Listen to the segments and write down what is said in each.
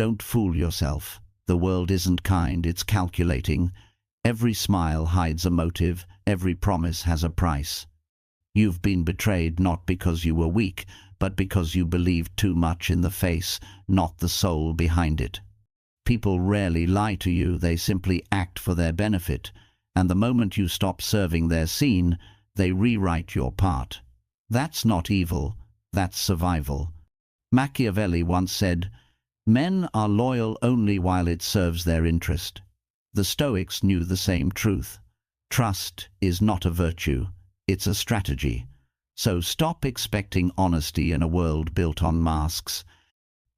Don't fool yourself. The world isn't kind, it's calculating. Every smile hides a motive, every promise has a price. You've been betrayed not because you were weak, but because you believed too much in the face, not the soul behind it. People rarely lie to you, they simply act for their benefit, and the moment you stop serving their scene, they rewrite your part. That's not evil, that's survival. Machiavelli once said, "Men are loyal only while it serves their interest." The Stoics knew the same truth. Trust is not a virtue, it's a strategy. So stop expecting honesty in a world built on masks.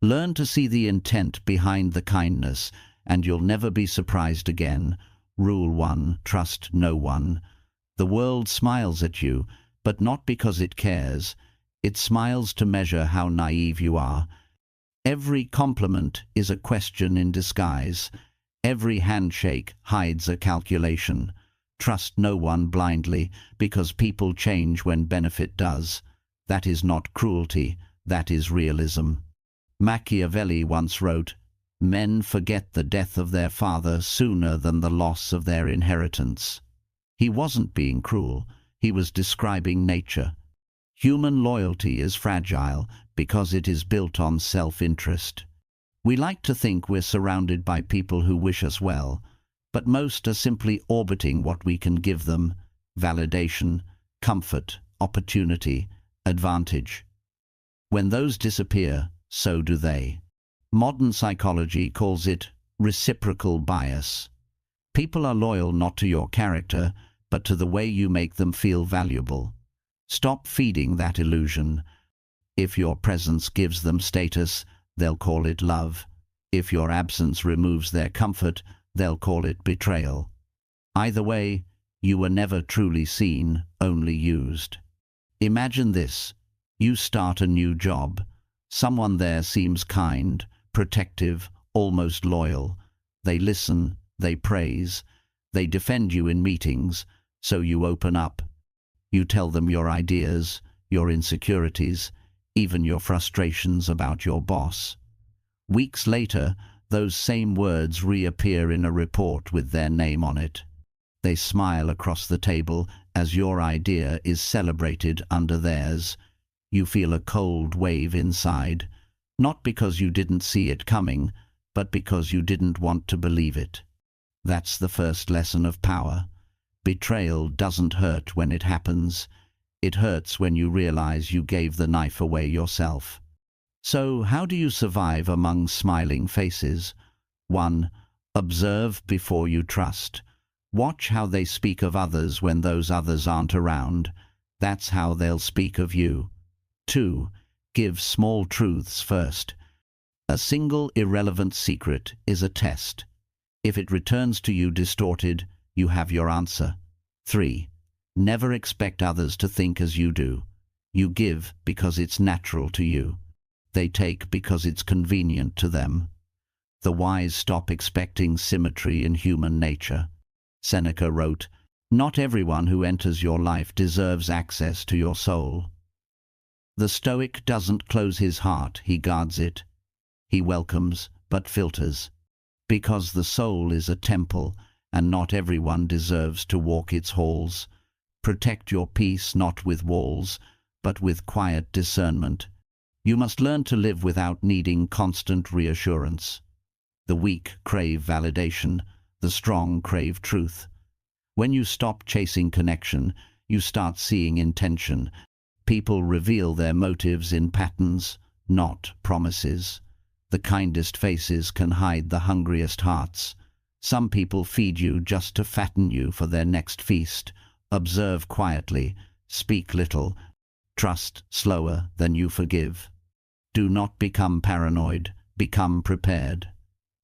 Learn to see the intent behind the kindness, and you'll never be surprised again. Rule 1, trust no one. The world smiles at you, but not because it cares. It smiles to measure how naive you are. Every compliment is a question in disguise. Every handshake hides a calculation. Trust no one blindly, because people change when benefit does. That is not cruelty, that is realism. Machiavelli once wrote, "Men forget the death of their father sooner than the loss of their inheritance." He wasn't being cruel, he was describing nature. Human loyalty is fragile because it is built on self-interest. We like to think we're surrounded by people who wish us well, but most are simply orbiting what we can give them: validation, comfort, opportunity, advantage. When those disappear, so do they. Modern psychology calls it reciprocal bias. People are loyal not to your character, but to the way you make them feel valuable. Stop feeding that illusion. If your presence gives them status, they'll call it love. If your absence removes their comfort, they'll call it betrayal. Either way, you were never truly seen, only used. Imagine this. You start a new job. Someone there seems kind, protective, almost loyal. They listen, they praise, they defend you in meetings, so you open up. You tell them your ideas, your insecurities, even your frustrations about your boss. Weeks later, those same words reappear in a report with their name on it. They smile across the table as your idea is celebrated under theirs. You feel a cold wave inside, not because you didn't see it coming, but because you didn't want to believe it. That's the first lesson of power. Betrayal doesn't hurt when it happens. It hurts when you realize you gave the knife away yourself. So, how do you survive among smiling faces? 1. Observe before you trust. Watch how they speak of others when those others aren't around. That's how they'll speak of you. 2. Give small truths first. A single irrelevant secret is a test. If it returns to you distorted, you have your answer. 3. Never expect others to think as you do. You give because it's natural to you. They take because it's convenient to them. The wise stop expecting symmetry in human nature. Seneca wrote, "Not everyone who enters your life deserves access to your soul." The Stoic doesn't close his heart, he guards it. He welcomes, but filters. Because the soul is a temple, and not everyone deserves to walk its halls. Protect your peace not with walls, but with quiet discernment. You must learn to live without needing constant reassurance. The weak crave validation, the strong crave truth. When you stop chasing connection, you start seeing intention. People reveal their motives in patterns, not promises. The kindest faces can hide the hungriest hearts. Some people feed you just to fatten you for their next feast. Observe quietly, speak little, trust slower than you forgive. Do not become paranoid, become prepared.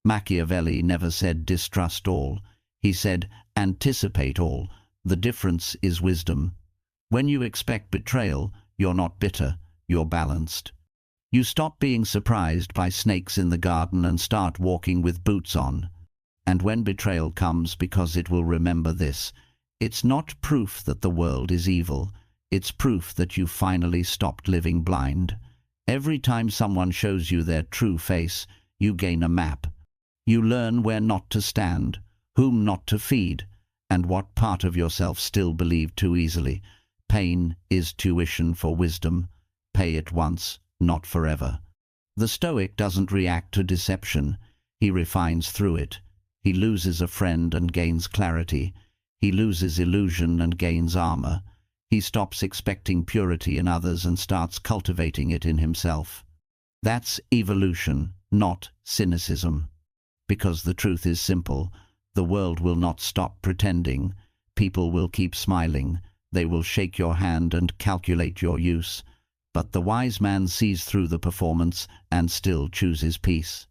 Machiavelli never said distrust all. He said anticipate all. The difference is wisdom. When you expect betrayal, you're not bitter, you're balanced. You stop being surprised by snakes in the garden and start walking with boots on. And when betrayal comes, because it will remember this, it's not proof that the world is evil. It's proof that you finally stopped living blind. Every time someone shows you their true face, You gain a map. You learn where not to stand, whom not to feed, and what part of yourself still believed too easily. Pain is tuition for wisdom. Pay it once, not forever. The Stoic doesn't react to deception. He refines through it. He loses a friend and gains clarity. He loses illusion and gains armor. He stops expecting purity in others and starts cultivating it in himself. That's evolution, not cynicism. Because the truth is simple. The world will not stop pretending. People will keep smiling. They will shake your hand and calculate your use. But the wise man sees through the performance and still chooses peace.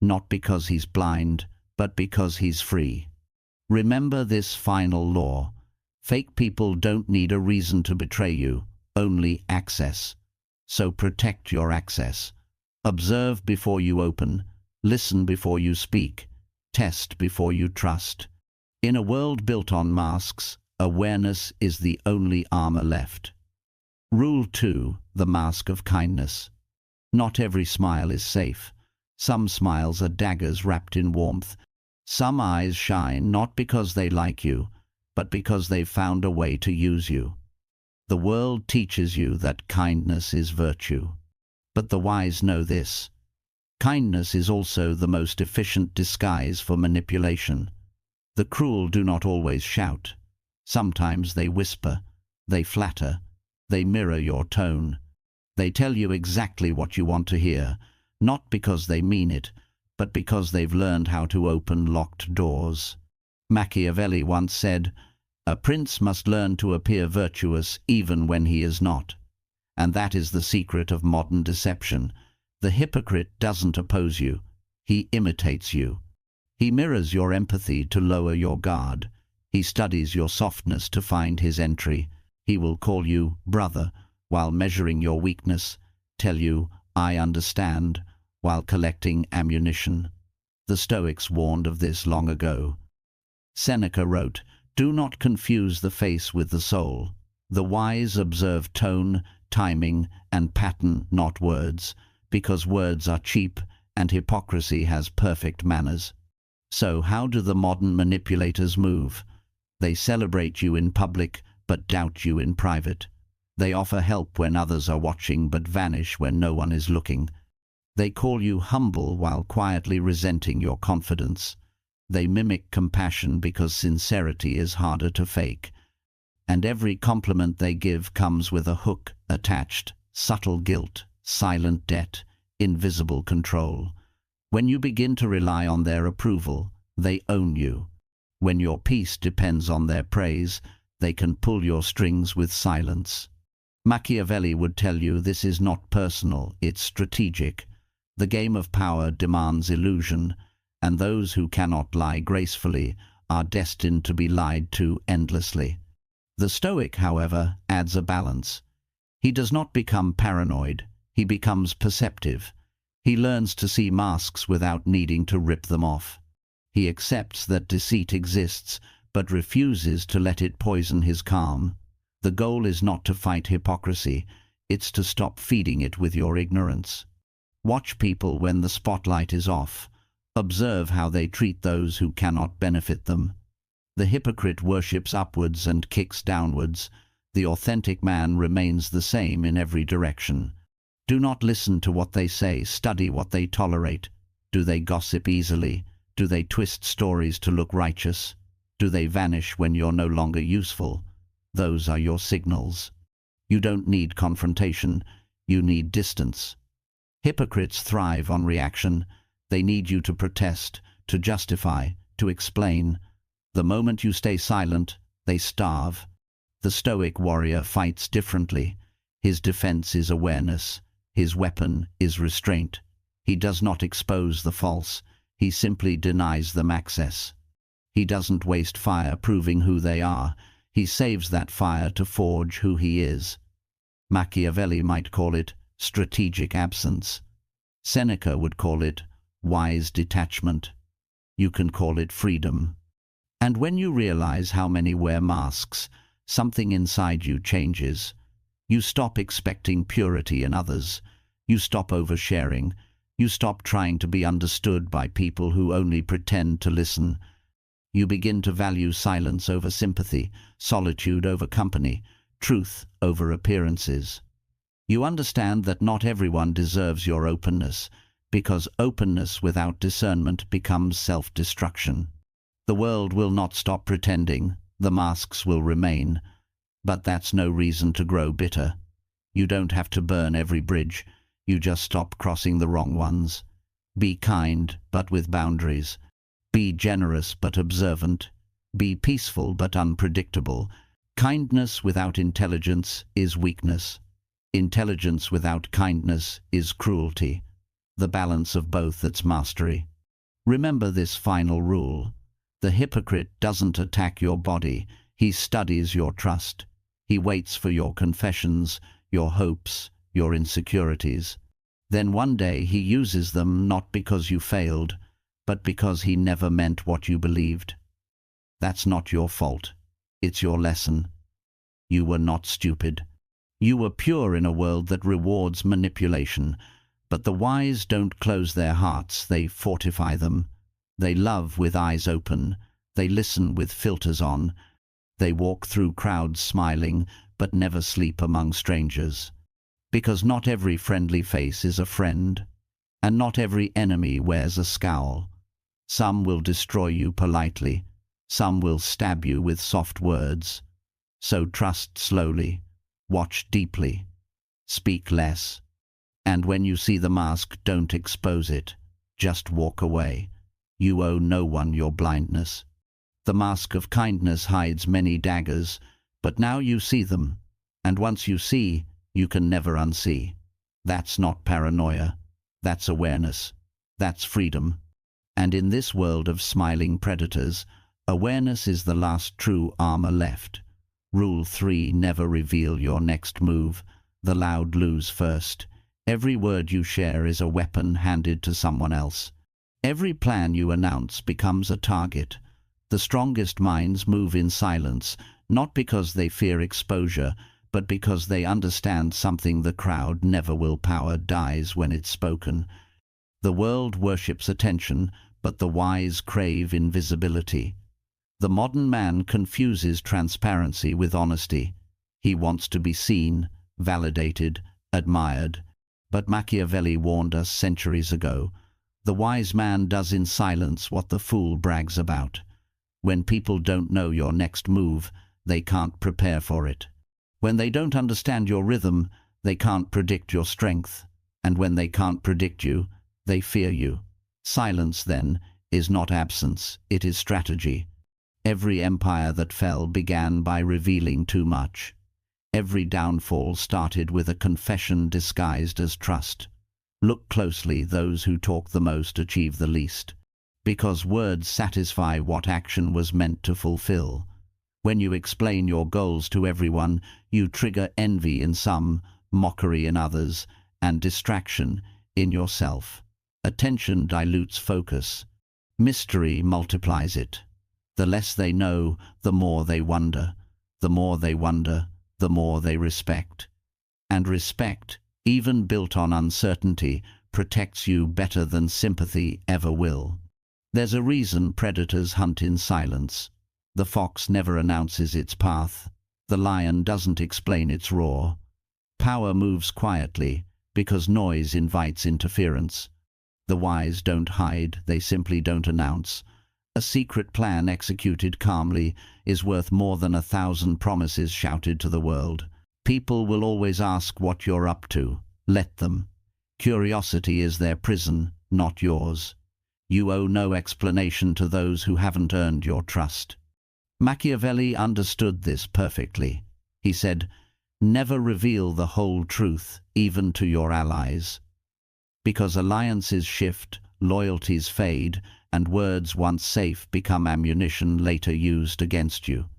Not because he's blind, but because he's free. Remember this final law. Fake people don't need a reason to betray you, only access. So protect your access. Observe before you open. Listen before you speak. Test before you trust. In a world built on masks, awareness is the only armor left. Rule 2. The mask of kindness. Not every smile is safe. Some smiles are daggers wrapped in warmth. Some eyes shine not because they like you, but because they've found a way to use you. The world teaches you that kindness is virtue. But the wise know this. Kindness is also the most efficient disguise for manipulation. The cruel do not always shout. Sometimes they whisper, they flatter, they mirror your tone. They tell you exactly what you want to hear, not because they mean it, but because they've learned how to open locked doors. Machiavelli once said, "A prince must learn to appear virtuous even when he is not." And that is the secret of modern deception. The hypocrite doesn't oppose you. He imitates you. He mirrors your empathy to lower your guard. He studies your softness to find his entry. He will call you brother while measuring your weakness, tell you, "I understand," while collecting ammunition. The Stoics warned of this long ago. Seneca wrote, "Do not confuse the face with the soul. The wise observe tone, timing, and pattern, not words, because words are cheap and hypocrisy has perfect manners." So how do the modern manipulators move? They celebrate you in public, but doubt you in private. They offer help when others are watching, but vanish when no one is looking. They call you humble while quietly resenting your confidence. They mimic compassion because sincerity is harder to fake. And every compliment they give comes with a hook attached, subtle guilt, silent debt, invisible control. When you begin to rely on their approval, they own you. When your peace depends on their praise, they can pull your strings with silence. Machiavelli would tell you this is not personal, it's strategic. The game of power demands illusion, and those who cannot lie gracefully are destined to be lied to endlessly. The Stoic, however, adds a balance. He does not become paranoid, he becomes perceptive. He learns to see masks without needing to rip them off. He accepts that deceit exists, but refuses to let it poison his calm. The goal is not to fight hypocrisy, it's to stop feeding it with your ignorance. Watch people when the spotlight is off. Observe how they treat those who cannot benefit them. The hypocrite worships upwards and kicks downwards. The authentic man remains the same in every direction. Do not listen to what they say, study what they tolerate. Do they gossip easily? Do they twist stories to look righteous? Do they vanish when you're no longer useful? Those are your signals. You don't need confrontation, you need distance. Hypocrites thrive on reaction. They need you to protest, to justify, to explain. The moment you stay silent, they starve. The Stoic warrior fights differently. His defense is awareness. His weapon is restraint. He does not expose the false. He simply denies them access. He doesn't waste fire proving who they are. He saves that fire to forge who he is. Machiavelli might call it strategic absence. Seneca would call it wise detachment. You can call it freedom. And when you realize how many wear masks, something inside you changes. You stop expecting purity in others. You stop oversharing. You stop trying to be understood by people who only pretend to listen. You begin to value silence over sympathy, solitude over company, truth over appearances. You understand that not everyone deserves your openness, because openness without discernment becomes self-destruction. The world will not stop pretending, the masks will remain, but that's no reason to grow bitter. You don't have to burn every bridge, you just stop crossing the wrong ones. Be kind, but with boundaries. Be generous but observant. Be peaceful but unpredictable. Kindness without intelligence is weakness. Intelligence without kindness is cruelty. The balance of both that's mastery. Remember this final rule. The hypocrite doesn't attack your body, he studies your trust. He waits for your confessions, your hopes, your insecurities. Then one day he uses them not because you failed, but because he never meant what you believed. That's not your fault. It's your lesson. You were not stupid. You were pure in a world that rewards manipulation. But the wise don't close their hearts, they fortify them. They love with eyes open. They listen with filters on. They walk through crowds smiling, but never sleep among strangers. Because not every friendly face is a friend, and not every enemy wears a scowl. Some will destroy you politely, some will stab you with soft words. So trust slowly, watch deeply, speak less. And when you see the mask, don't expose it. Just walk away. You owe no one your blindness. The mask of kindness hides many daggers, but now you see them. And once you see, you can never unsee. That's not paranoia. That's awareness. That's freedom. And in this world of smiling predators, awareness is the last true armor left. Rule 3: never reveal your next move. The loud lose first. Every word you share is a weapon handed to someone else. Every plan you announce becomes a target. The strongest minds move in silence, not because they fear exposure, but because they understand something the crowd never will. Power dies when it's spoken. The world worships attention, but the wise crave invisibility. The modern man confuses transparency with honesty. He wants to be seen, validated, admired. But Machiavelli warned us centuries ago. The wise man does in silence what the fool brags about. When people don't know your next move, they can't prepare for it. When they don't understand your rhythm, they can't predict your strength. And when they can't predict you, they fear you. Silence, then, is not absence, it is strategy. Every empire that fell began by revealing too much. Every downfall started with a confession disguised as trust. Look closely, those who talk the most achieve the least. Because words satisfy what action was meant to fulfill. When you explain your goals to everyone, you trigger envy in some, mockery in others, and distraction in yourself. Attention dilutes focus. Mystery multiplies it. The less they know, the more they wonder. The more they wonder, the more they respect. And respect, even built on uncertainty, protects you better than sympathy ever will. There's a reason predators hunt in silence. The fox never announces its path. The lion doesn't explain its roar. Power moves quietly, because noise invites interference. The wise don't hide, they simply don't announce. A secret plan executed calmly is worth more than 1,000 promises shouted to the world. People will always ask what you're up to. Let them. Curiosity is their prison, not yours. You owe no explanation to those who haven't earned your trust. Machiavelli understood this perfectly. He said, "Never reveal the whole truth, even to your allies." Because alliances shift, loyalties fade, and words once safe become ammunition later used against you.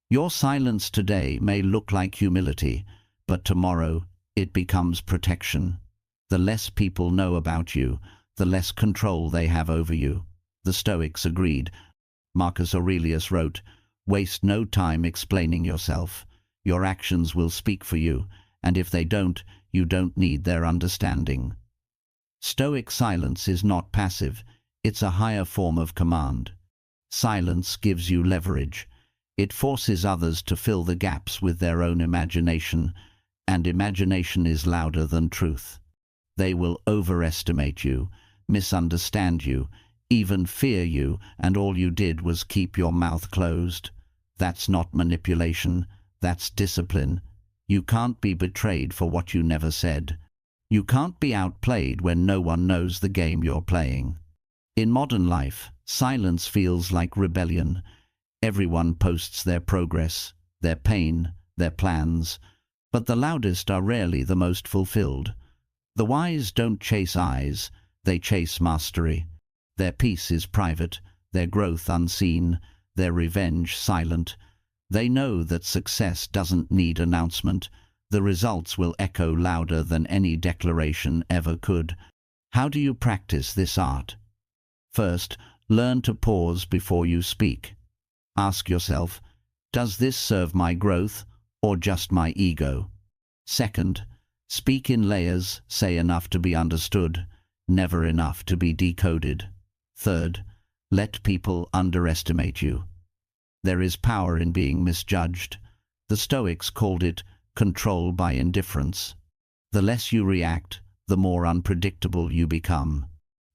Your silence today may look like humility, but tomorrow it becomes protection. The less people know about you, the less control they have over you. The Stoics agreed. Marcus Aurelius wrote, "Waste no time explaining yourself. Your actions will speak for you, and if they don't, you don't need their understanding." Stoic silence is not passive, it's a higher form of command. Silence gives you leverage. It forces others to fill the gaps with their own imagination, and imagination is louder than truth. They will overestimate you, misunderstand you, even fear you, and all you did was keep your mouth closed. That's not manipulation, that's discipline. You can't be betrayed for what you never said. You can't be outplayed when no one knows the game you're playing. In modern life, silence feels like rebellion. Everyone posts their progress, their pain, their plans, but the loudest are rarely the most fulfilled. The wise don't chase eyes, they chase mastery. Their peace is private, their growth unseen, their revenge silent. They know that success doesn't need announcement. The results will echo louder than any declaration ever could. How do you practice this art? First, learn to pause before you speak. Ask yourself, does this serve my growth or just my ego? Second, speak in layers, say enough to be understood, never enough to be decoded. Third, let people underestimate you. There is power in being misjudged. The Stoics called it control by indifference. The less you react, the more unpredictable you become.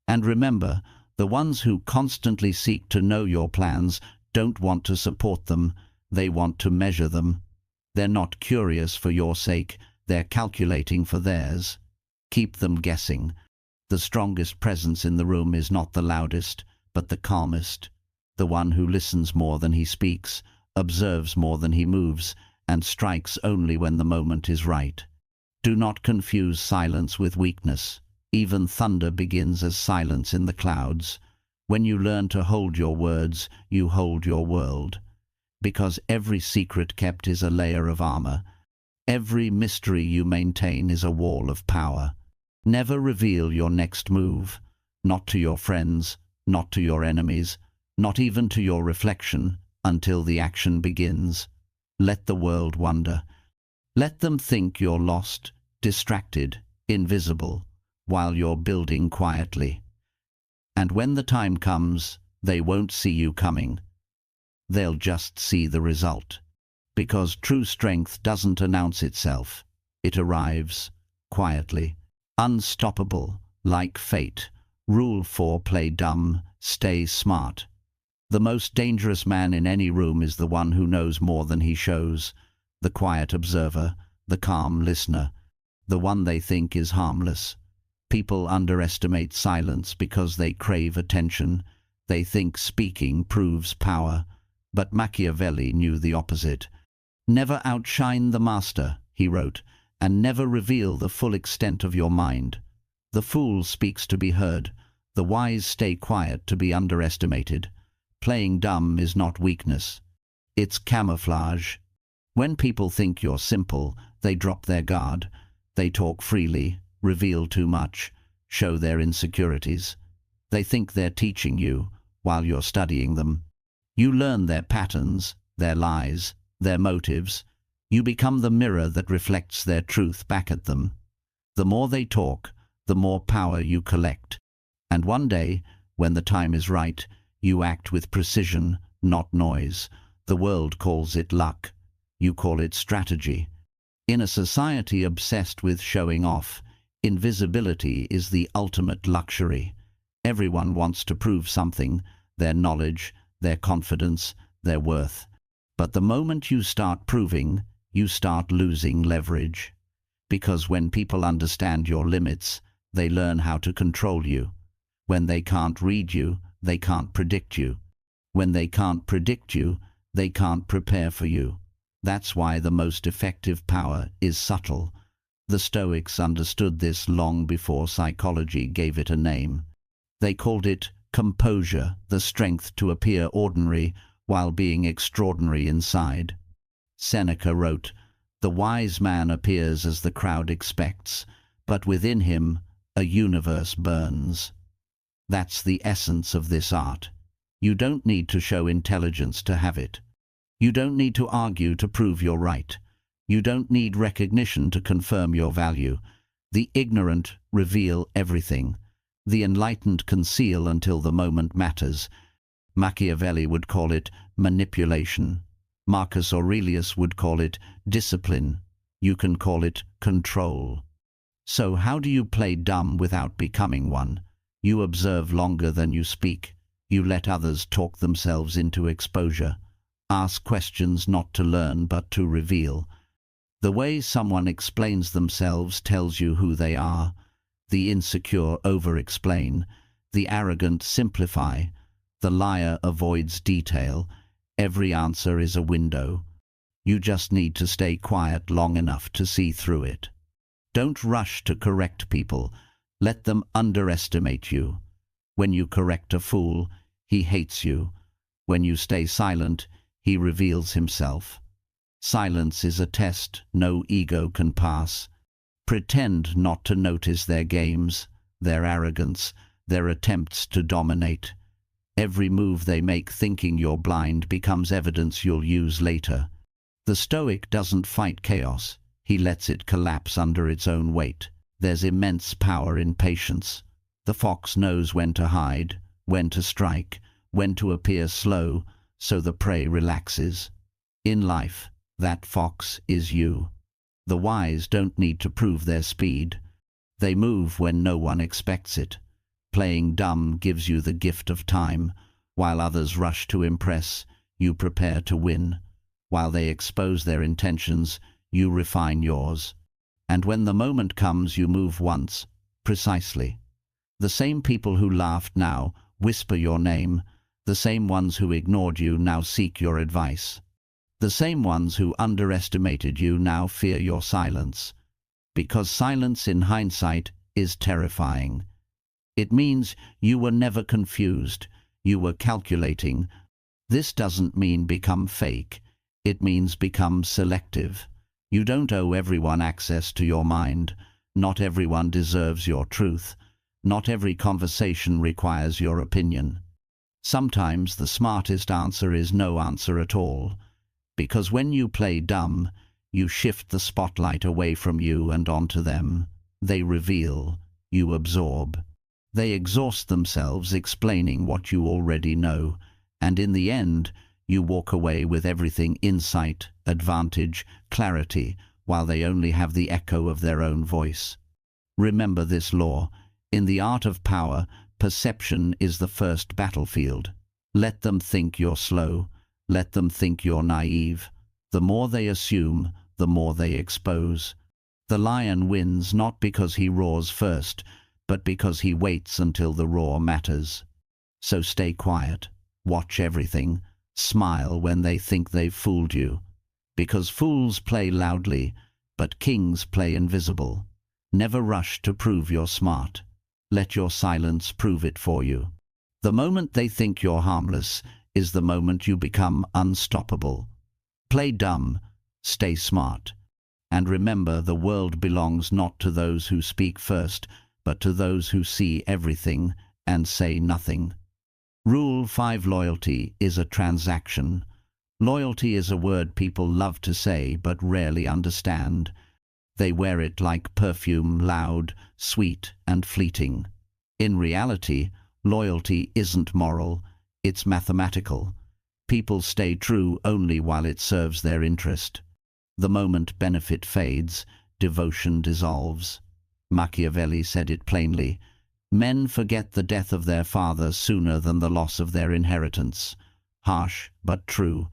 And remember, the ones who constantly seek to know your plans don't want to support them, they want to measure them. They're not curious for your sake, they're calculating for theirs. Keep them guessing. The strongest presence in the room is not the loudest, but the calmest. The one who listens more than he speaks, observes more than he moves, and strikes only when the moment is right. Do not confuse silence with weakness. Even thunder begins as silence in the clouds. When you learn to hold your words, you hold your world. Because every secret kept is a layer of armor. Every mystery you maintain is a wall of power. Never reveal your next move, not to your friends, not to your enemies, not even to your reflection, until the action begins. Let the world wonder. Let them think you're lost, distracted, invisible, while you're building quietly. And when the time comes, they won't see you coming. They'll just see the result. Because true strength doesn't announce itself. It arrives, quietly, unstoppable, like fate. Rule 4: play dumb, stay smart. The most dangerous man in any room is the one who knows more than he shows, the quiet observer, the calm listener, the one they think is harmless. People underestimate silence because they crave attention. They think speaking proves power. But Machiavelli knew the opposite. Never outshine the master, he wrote, and never reveal the full extent of your mind. The fool speaks to be heard. The wise stay quiet to be underestimated. Playing dumb is not weakness. It's camouflage. When people think you're simple, they drop their guard. They talk freely, reveal too much, show their insecurities. They think they're teaching you while you're studying them. You learn their patterns, their lies, their motives. You become the mirror that reflects their truth back at them. The more they talk, the more power you collect. And one day, when the time is right, you act with precision, not noise. The world calls it luck. You call it strategy. In a society obsessed with showing off, invisibility is the ultimate luxury. Everyone wants to prove something, their knowledge, their confidence, their worth. But the moment you start proving, you start losing leverage. Because when people understand your limits, they learn how to control you. When they can't read you, they can't predict you. When they can't predict you, they can't prepare for you. That's why the most effective power is subtle. The Stoics understood this long before psychology gave it a name. They called it composure, the strength to appear ordinary while being extraordinary inside. Seneca wrote, "The wise man appears as the crowd expects, but within him a universe burns." That's the essence of this art. You don't need to show intelligence to have it. You don't need to argue to prove you're right. You don't need recognition to confirm your value. The ignorant reveal everything. The enlightened conceal until the moment matters. Machiavelli would call it manipulation. Marcus Aurelius would call it discipline. You can call it control. So how do you play dumb without becoming one? You observe longer than you speak. You let others talk themselves into exposure. Ask questions not to learn but to reveal. The way someone explains themselves tells you who they are. The insecure over-explain. The arrogant simplify. The liar avoids detail. Every answer is a window. You just need to stay quiet long enough to see through it. Don't rush to correct people. Let them underestimate you. When you correct a fool, he hates you. When you stay silent, he reveals himself. Silence is a test no ego can pass. Pretend not to notice their games, their arrogance, their attempts to dominate. Every move they make thinking you're blind becomes evidence you'll use later. The Stoic doesn't fight chaos. He lets it collapse under its own weight. There's immense power in patience. The fox knows when to hide, when to strike, when to appear slow, so the prey relaxes. In life, that fox is you. The wise don't need to prove their speed. They move when no one expects it. Playing dumb gives you the gift of time. While others rush to impress, you prepare to win. While they expose their intentions, you refine yours. And when the moment comes, you move once, precisely. The same people who laughed now whisper your name. The same ones who ignored you now seek your advice. The same ones who underestimated you now fear your silence. Because silence in hindsight is terrifying. It means you were never confused. You were calculating. This doesn't mean become fake. It means become selective. You don't owe everyone access to your mind. Not everyone deserves your truth. Not every conversation requires your opinion. Sometimes the smartest answer is no answer at all. Because when you play dumb, you shift the spotlight away from you and onto them. They reveal. You absorb. They exhaust themselves explaining what you already know. And in the end, you walk away with everything insight, advantage, clarity, while they only have the echo of their own voice. Remember this law. In the art of power, perception is the first battlefield. Let them think you're slow. Let them think you're naive. The more they assume, the more they expose. The lion wins not because he roars first, but because he waits until the roar matters. So stay quiet. Watch everything. Smile when they think they've fooled you. Because fools play loudly, but kings play invisible. Never rush to prove you're smart. Let your silence prove it for you. The moment they think you're harmless is the moment you become unstoppable. Play dumb, stay smart. And remember, the world belongs not to those who speak first, but to those who see everything and say nothing. Rule 5: Loyalty is a transaction. Loyalty is a word people love to say but rarely understand. They wear it like perfume, loud, sweet, and fleeting. In reality, loyalty isn't moral, it's mathematical. People stay true only while it serves their interest. The moment benefit fades, devotion dissolves. Machiavelli said it plainly. Men forget the death of their father sooner than the loss of their inheritance. Harsh but true.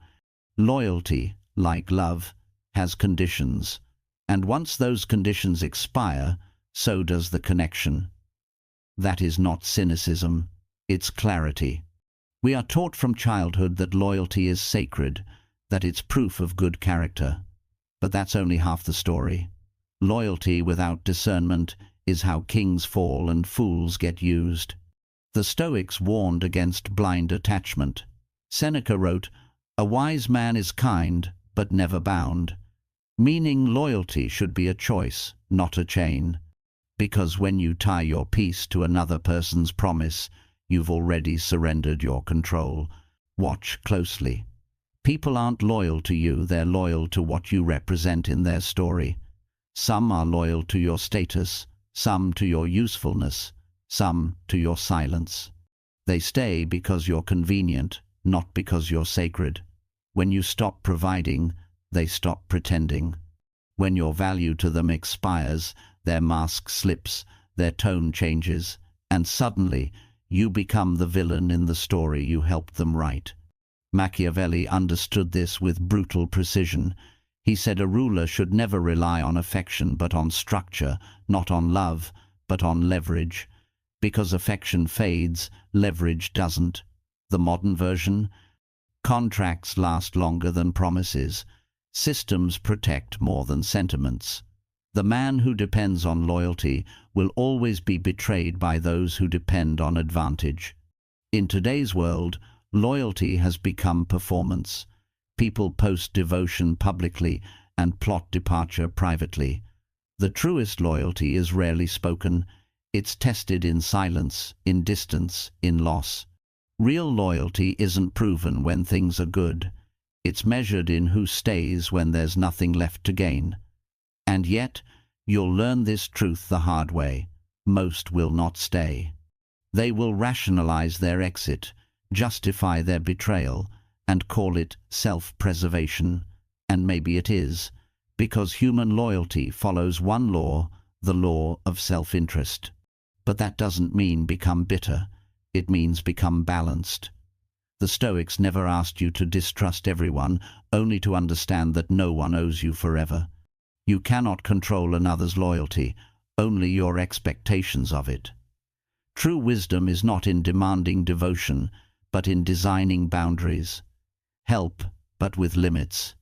Loyalty, like love, has conditions. And once those conditions expire, so does the connection. That is not cynicism, it's clarity. We are taught from childhood that loyalty is sacred, that it's proof of good character. But that's only half the story. Loyalty without discernment is how kings fall and fools get used. The Stoics warned against blind attachment. Seneca wrote, "A wise man is kind, but never bound," meaning loyalty should be a choice, not a chain. Because when you tie your peace to another person's promise, you've already surrendered your control. Watch closely. People aren't loyal to you, they're loyal to what you represent in their story. Some are loyal to your status, some to your usefulness, some to your silence. They stay because you're convenient, not because you're sacred. When you stop providing, they stop pretending. When your value to them expires, their mask slips, their tone changes, and suddenly you become the villain in the story you helped them write. Machiavelli understood this with brutal precision. He said a ruler should never rely on affection but on structure, not on love, but on leverage. Because affection fades, leverage doesn't. The modern version? Contracts last longer than promises. Systems protect more than sentiments. The man who depends on loyalty will always be betrayed by those who depend on advantage. In today's world, loyalty has become performance. People post devotion publicly and plot departure privately. The truest loyalty is rarely spoken. It's tested in silence, in distance, in loss. Real loyalty isn't proven when things are good. It's measured in who stays when there's nothing left to gain. And yet, you'll learn this truth the hard way. Most will not stay. They will rationalize their exit, justify their betrayal, and call it self-preservation. And maybe it is, because human loyalty follows one law, the law of self-interest. But that doesn't mean become bitter. It means become balanced. The Stoics never asked you to distrust everyone, only to understand that no one owes you forever. You cannot control another's loyalty, only your expectations of it. True wisdom is not in demanding devotion, but in designing boundaries. Help, but with limits.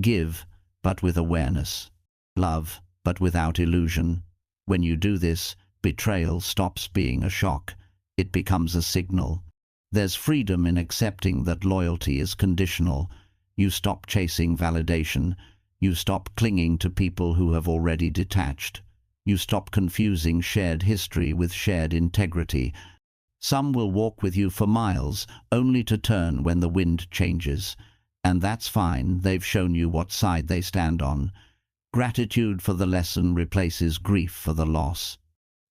Give, but with awareness. Love, but without illusion. When you do this, betrayal stops being a shock. It becomes a signal. There's freedom in accepting that loyalty is conditional. You stop chasing validation. You stop clinging to people who have already detached. You stop confusing shared history with shared integrity. Some will walk with you for miles, only to turn when the wind changes. And that's fine, they've shown you what side they stand on. Gratitude for the lesson replaces grief for the loss.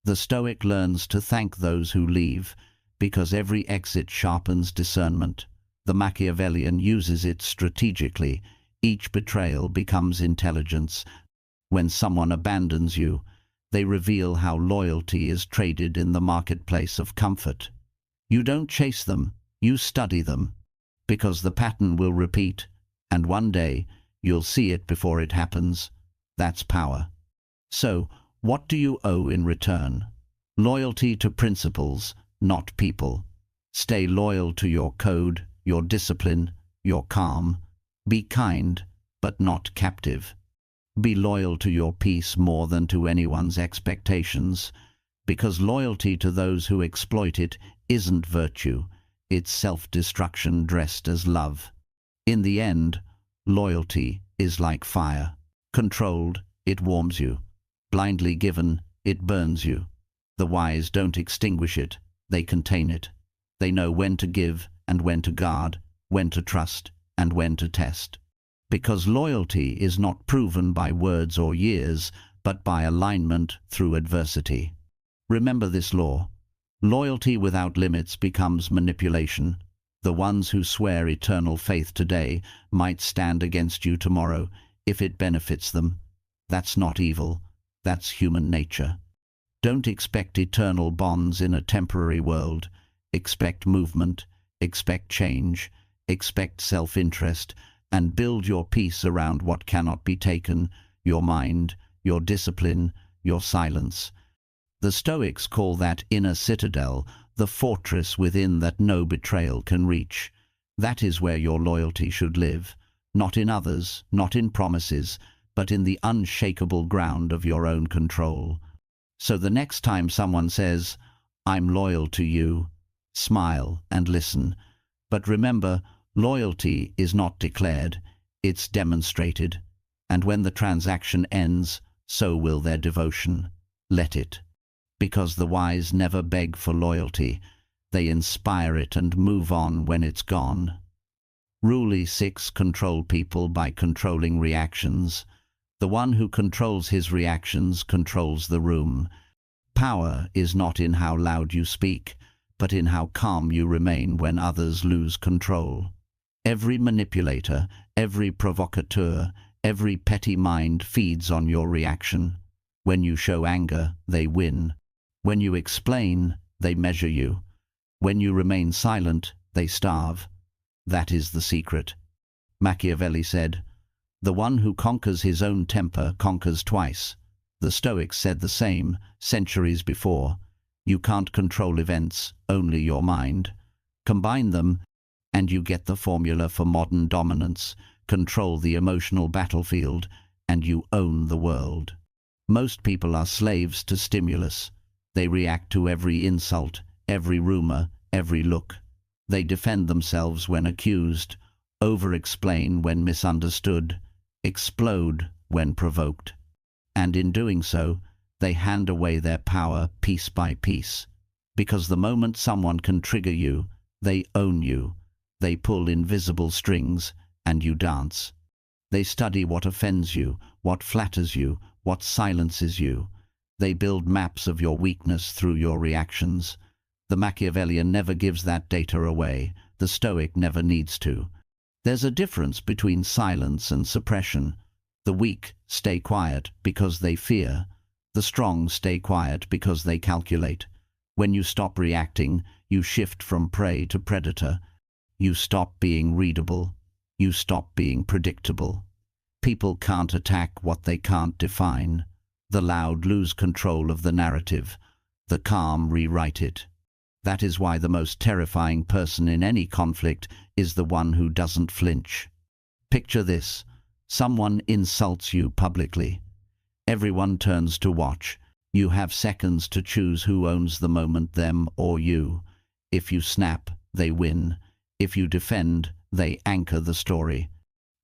The Stoic learns to thank those who leave, because every exit sharpens discernment. The Machiavellian uses it strategically. Each betrayal becomes intelligence. When someone abandons you, they reveal how loyalty is traded in the marketplace of comfort. You don't chase them, you study them, because the pattern will repeat, and one day you'll see it before it happens. That's power. So, what do you owe in return? Loyalty to principles, not people. Stay loyal to your code, your discipline, your calm. Be kind, but not captive. Be loyal to your peace more than to anyone's expectations, because loyalty to those who exploit it isn't virtue, it's self-destruction dressed as love. In the end, loyalty is like fire. Controlled, it warms you. Blindly given, it burns you. The wise don't extinguish it, they contain it. They know when to give and when to guard, when to trust and when to test. Because loyalty is not proven by words or years, but by alignment through adversity. Remember this law. Loyalty without limits becomes manipulation. The ones who swear eternal faith today might stand against you tomorrow if it benefits them. That's not evil. That's human nature. Don't expect eternal bonds in a temporary world. Expect movement, expect change, expect self-interest, and build your peace around what cannot be taken, your mind, your discipline, your silence. The Stoics call that inner citadel the fortress within that no betrayal can reach. That is where your loyalty should live, not in others, not in promises, but in the unshakable ground of your own control. So the next time someone says, "I'm loyal to you," smile and listen. But remember, loyalty is not declared, it's demonstrated. And when the transaction ends, so will their devotion. Let it. Because the wise never beg for loyalty. They inspire it and move on when it's gone. Rule 6: control people by controlling reactions. The one who controls his reactions controls the room. Power is not in how loud you speak, but in how calm you remain when others lose control. Every manipulator, every provocateur, every petty mind feeds on your reaction. When you show anger, they win. When you explain, they measure you. When you remain silent, they starve. That is the secret. Machiavelli said, "The one who conquers his own temper conquers twice." The Stoics said the same centuries before. You can't control events, only your mind. Combine them, and you get the formula for modern dominance. Control the emotional battlefield, and you own the world. Most people are slaves to stimulus. They react to every insult, every rumor, every look. They defend themselves when accused, over-explain when misunderstood, explode when provoked. And in doing so, they hand away their power piece by piece. Because the moment someone can trigger you, they own you. They pull invisible strings, and you dance. They study what offends you, what flatters you, what silences you. They build maps of your weakness through your reactions. The Machiavellian never gives that data away. The Stoic never needs to. There's a difference between silence and suppression. The weak stay quiet because they fear. The strong stay quiet because they calculate. When you stop reacting, you shift from prey to predator. You stop being readable. You stop being predictable. People can't attack what they can't define. The loud lose control of the narrative. The calm rewrite it. That is why the most terrifying person in any conflict is the one who doesn't flinch. Picture this. Someone insults you publicly. Everyone turns to watch. You have seconds to choose who owns the moment, them or you. If you snap, they win. If you defend, they anchor the story.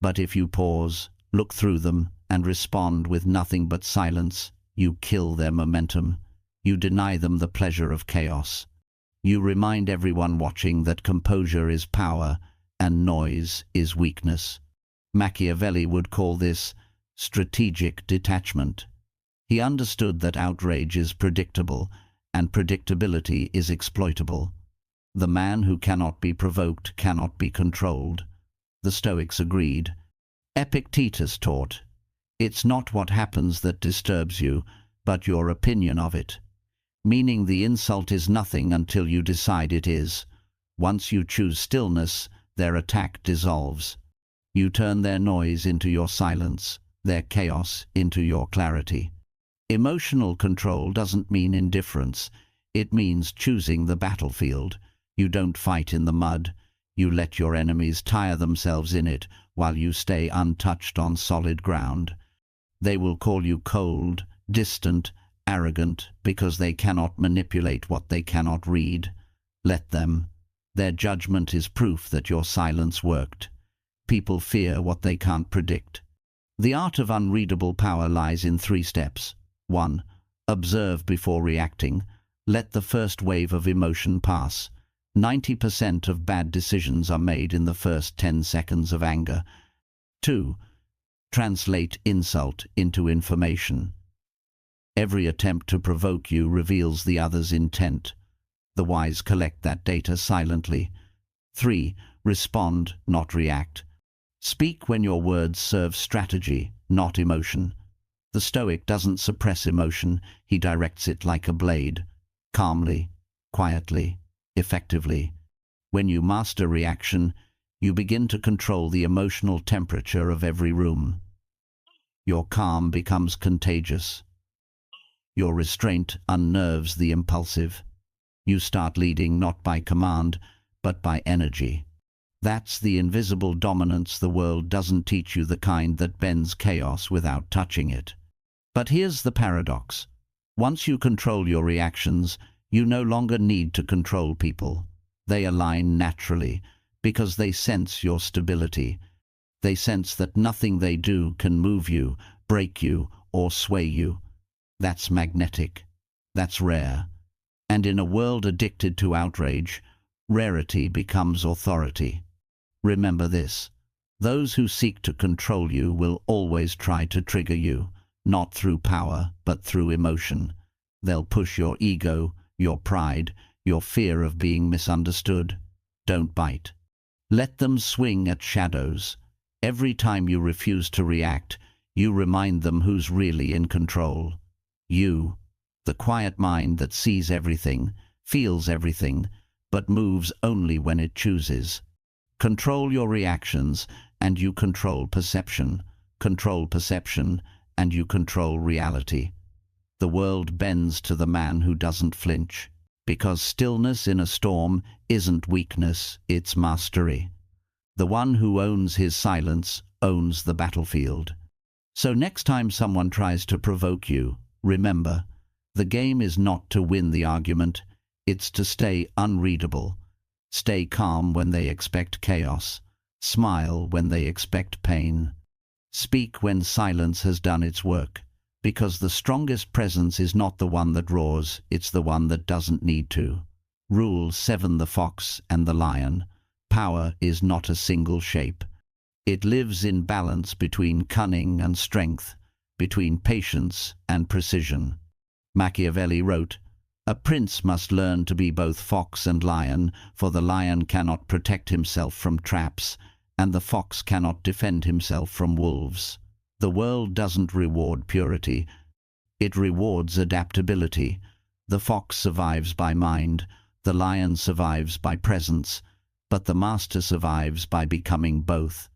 But if you pause, look through them, and respond with nothing but silence, you kill their momentum. You deny them the pleasure of chaos. You remind everyone watching that composure is power and noise is weakness. Machiavelli would call this strategic detachment. He understood that outrage is predictable and predictability is exploitable. The man who cannot be provoked cannot be controlled. The Stoics agreed. Epictetus taught, "It's not what happens that disturbs you, but your opinion of it." Meaning the insult is nothing until you decide it is. Once you choose stillness, their attack dissolves. You turn their noise into your silence, their chaos into your clarity. Emotional control doesn't mean indifference. It means choosing the battlefield. You don't fight in the mud. You let your enemies tire themselves in it while you stay untouched on solid ground. They will call you cold, distant, arrogant because they cannot manipulate what they cannot read. Let them. Their judgment is proof that your silence worked. People fear what they can't predict. The art of unreadable power lies in 3 steps. 1. Observe before reacting. Let the first wave of emotion pass. 90% of bad decisions are made in the first 10 seconds of anger. 2. Translate insult into information. Every attempt to provoke you reveals the other's intent. The wise collect that data silently. 3. Respond, not react. Speak when your words serve strategy, not emotion. The Stoic doesn't suppress emotion, he directs it like a blade. Calmly, quietly, effectively. When you master reaction, you begin to control the emotional temperature of every room. Your calm becomes contagious. Your restraint unnerves the impulsive. You start leading not by command, but by energy. That's the invisible dominance the world doesn't teach you, the kind that bends chaos without touching it. But here's the paradox. Once you control your reactions, you no longer need to control people. They align naturally because they sense your stability. They sense that nothing they do can move you, break you, or sway you. That's magnetic. That's rare. And in a world addicted to outrage, rarity becomes authority. Remember this. Those who seek to control you will always try to trigger you, not through power, but through emotion. They'll push your ego, your pride, your fear of being misunderstood. Don't bite. Let them swing at shadows. Every time you refuse to react, you remind them who's really in control. You, the quiet mind that sees everything, feels everything, but moves only when it chooses. Control your reactions, and you control perception. Control perception, and you control reality. The world bends to the man who doesn't flinch, because stillness in a storm isn't weakness, it's mastery. The one who owns his silence owns the battlefield. So next time someone tries to provoke you, remember, the game is not to win the argument, it's to stay unreadable. Stay calm when they expect chaos. Smile when they expect pain. Speak when silence has done its work, because the strongest presence is not the one that roars, it's the one that doesn't need to. Rule 7: The fox and the lion. Power is not a single shape. It lives in balance between cunning and strength, between patience and precision. Machiavelli wrote, "A prince must learn to be both fox and lion, for the lion cannot protect himself from traps, and the fox cannot defend himself from wolves." The world doesn't reward purity. It rewards adaptability. The fox survives by mind, the lion survives by presence, but the master survives by becoming both.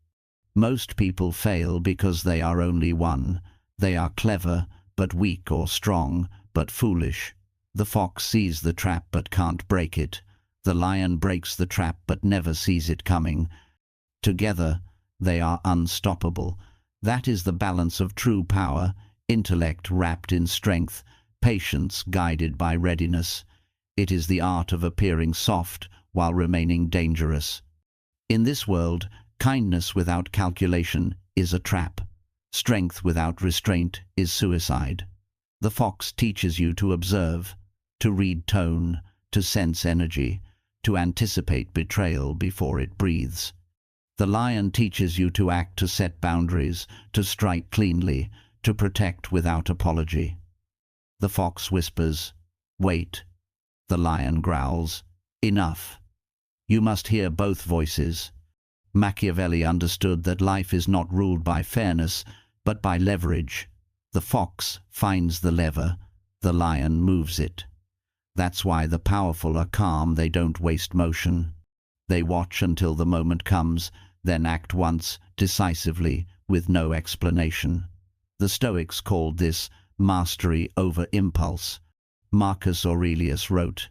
Most people fail because they are only one. They are clever, but weak, or strong, but foolish. The fox sees the trap but can't break it. The lion breaks the trap but never sees it coming. Together, they are unstoppable. That is the balance of true power: intellect wrapped in strength, patience guided by readiness. It is the art of appearing soft while remaining dangerous. In this world, kindness without calculation is a trap. Strength without restraint is suicide. The fox teaches you to observe, to read tone, to sense energy, to anticipate betrayal before it breathes. The lion teaches you to act, to set boundaries, to strike cleanly, to protect without apology. The fox whispers, "Wait." The lion growls, "Enough." You must hear both voices. Machiavelli understood that life is not ruled by fairness, but by leverage. The fox finds the lever, the lion moves it. That's why the powerful are calm, they don't waste motion. They watch until the moment comes, then act once, decisively, with no explanation. The Stoics called this mastery over impulse. Marcus Aurelius wrote,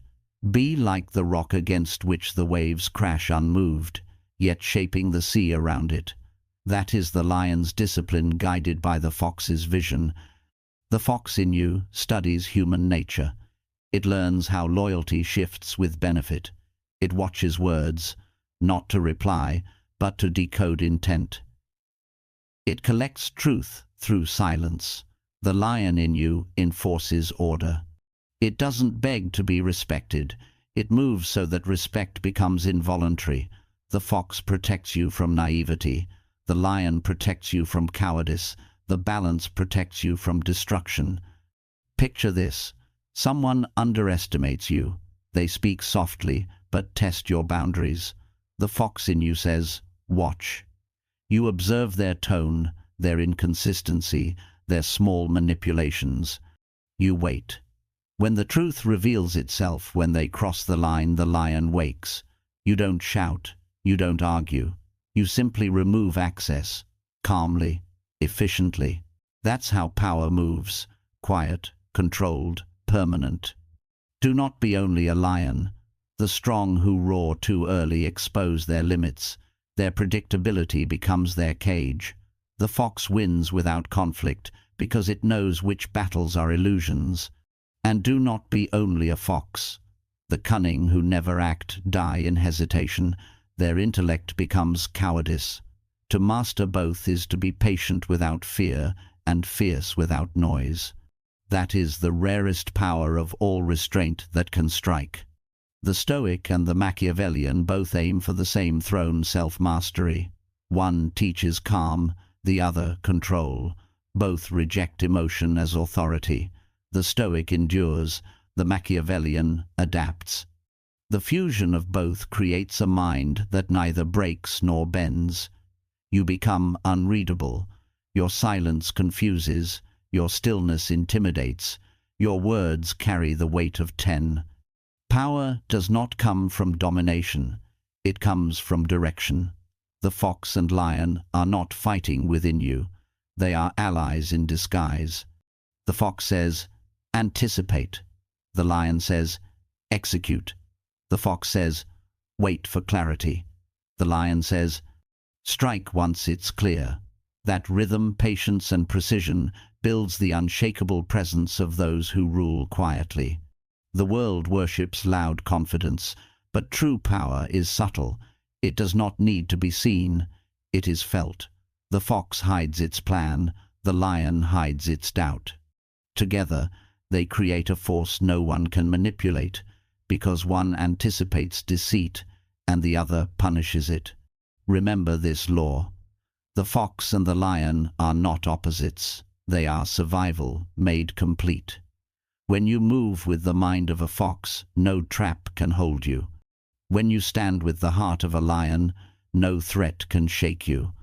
"Be like the rock against which the waves crash unmoved, yet shaping the sea around it." That is the lion's discipline guided by the fox's vision. The fox in you studies human nature. It learns how loyalty shifts with benefit. It watches words, not to reply, but to decode intent. It collects truth through silence. The lion in you enforces order. It doesn't beg to be respected. It moves so that respect becomes involuntary. The fox protects you from naivety. The lion protects you from cowardice. The balance protects you from destruction. Picture this. Someone underestimates you. They speak softly, but test your boundaries. The fox in you says, "Watch." You observe their tone, their inconsistency, their small manipulations. You wait. When the truth reveals itself, when they cross the lion wakes. You don't shout. You don't argue. You simply remove access, calmly, efficiently. That's how power moves, quiet, controlled, permanent. Do not be only a lion. The strong who roar too early expose their limits. Their predictability becomes their cage. The fox wins without conflict because it knows which battles are illusions. And do not be only a fox. The cunning who never act die in hesitation. Their intellect becomes cowardice. To master both is to be patient without fear and fierce without noise. That is the rarest power of all restraint that can strike. The Stoic and the Machiavellian both aim for the same throne, self-mastery. One teaches calm, the other control. Both reject emotion as authority. The Stoic endures, the Machiavellian adapts. The fusion of both creates a mind that neither breaks nor bends. You become unreadable. Your silence confuses, your stillness intimidates, your words carry the weight of 10. Power does not come from domination, it comes from direction. The fox and lion are not fighting within you, they are allies in disguise. The fox says, anticipate. The lion says, execute. The fox says, wait for clarity. The lion says, strike once it's clear. That rhythm, patience, and precision builds the unshakable presence of those who rule quietly. The world worships loud confidence, but true power is subtle. It does not need to be seen, it is felt. The fox hides its plan, the lion hides its doubt. Together, they create a force no one can manipulate, because one anticipates deceit and the other punishes it. Remember this law. The fox and the lion are not opposites. They are survival made complete. When you move with the mind of a fox, no trap can hold you. When you stand with the heart of a lion, no threat can shake you.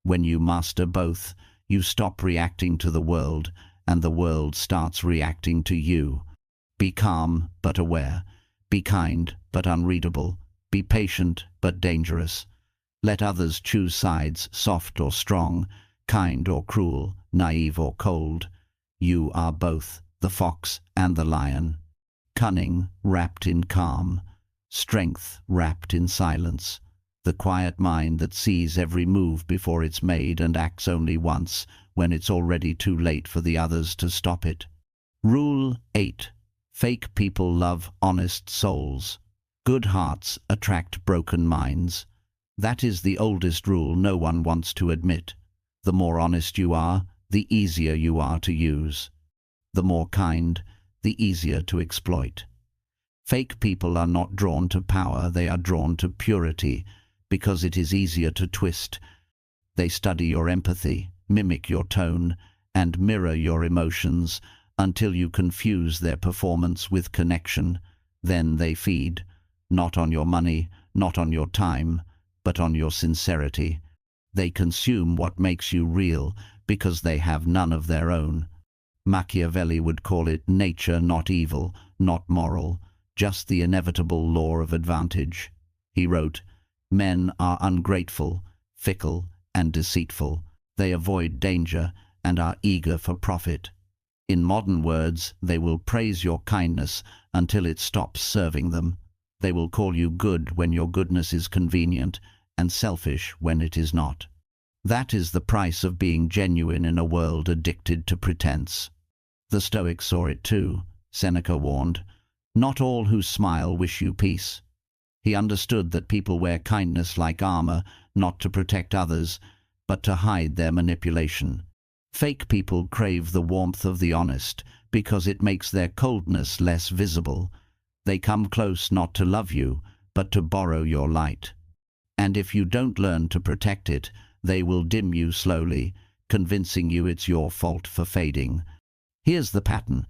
When you master both, you stop reacting to the world, and the world starts reacting to you. Be calm but aware. Be kind but unreadable. Be patient but dangerous. Let others choose sides, soft or strong, kind or cruel, naive or cold. You are both, the fox and the lion. Cunning wrapped in calm, strength wrapped in silence. The quiet mind that sees every move before it's made and acts only once, when it's already too late for the others to stop it. Rule 8. Fake people love honest souls. Good hearts attract broken minds. That is the oldest rule no one wants to admit. The more honest you are, the easier you are to use. The more kind, the easier to exploit. Fake people are not drawn to power, they are drawn to purity, because it is easier to twist. They study your empathy, mimic your tone, and mirror your emotions until you confuse their performance with connection. Then they feed, not on your money, not on your time, but on your sincerity. They consume what makes you real because they have none of their own. Machiavelli would call it nature not evil, not moral, just the inevitable law of advantage. He wrote, men are ungrateful, fickle, and deceitful. They avoid danger and are eager for profit. In modern words, they will praise your kindness until it stops serving them. They will call you good when your goodness is convenient, and selfish when it is not. That is the price of being genuine in a world addicted to pretense. The Stoics saw it too. Seneca warned, not all who smile wish you peace. He understood that people wear kindness like armor, not to protect others, but to hide their manipulation. Fake people crave the warmth of the honest because it makes their coldness less visible. They come close not to love you, but to borrow your light. And if you don't learn to protect it, they will dim you slowly, convincing you it's your fault for fading. Here's the pattern.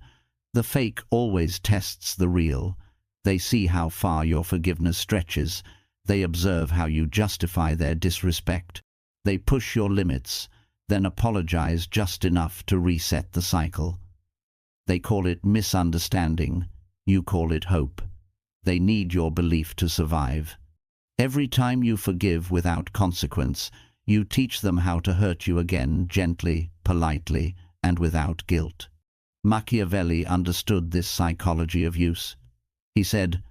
The fake always tests the real. They see how far your forgiveness stretches. They observe how you justify their disrespect. They push your limits, then apologize just enough to reset the cycle. They call it misunderstanding. You call it hope. They need your belief to survive. Every time you forgive without consequence, you teach them how to hurt you again gently, politely, and without guilt. Machiavelli understood this psychology of use. He said,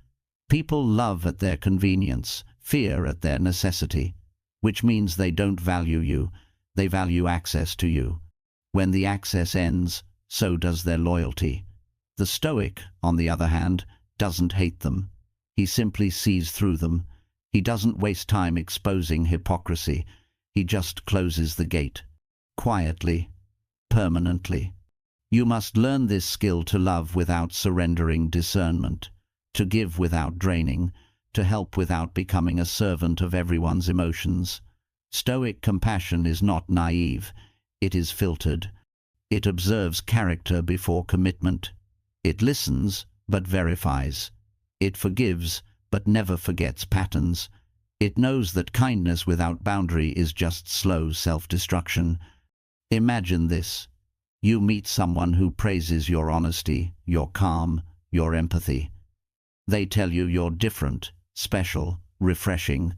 people love at their convenience, fear at their necessity, which means they don't value you, they value access to you. When the access ends, so does their loyalty. The Stoic, on the other hand, doesn't hate them. He simply sees through them. He doesn't waste time exposing hypocrisy. He just closes the gate. Quietly, permanently. You must learn this skill to love without surrendering discernment, to give without draining, to help without becoming a servant of everyone's emotions. Stoic compassion is not naive. It is filtered. It observes character before commitment. It listens, but verifies. It forgives, but never forgets patterns. It knows that kindness without boundary is just slow self-destruction. Imagine this. You meet someone who praises your honesty, your calm, your empathy. They tell you you're different, special, refreshing.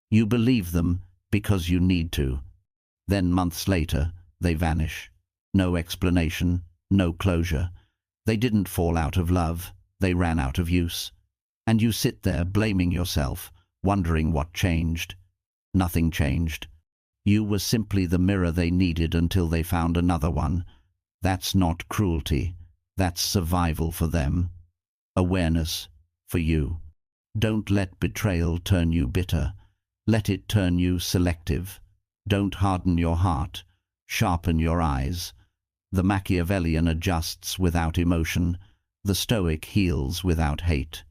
You believe them because you need to. Then months later, they vanish. No explanation, no closure. They didn't fall out of love, they ran out of use. And you sit there blaming yourself, wondering what changed. Nothing changed. You were simply the mirror they needed until they found another one. That's not cruelty. That's survival for them. Awareness for you. Don't let betrayal turn you bitter. Let it turn you selective. Don't harden your heart. Sharpen your eyes. The Machiavellian adjusts without emotion. The Stoic heals without hate.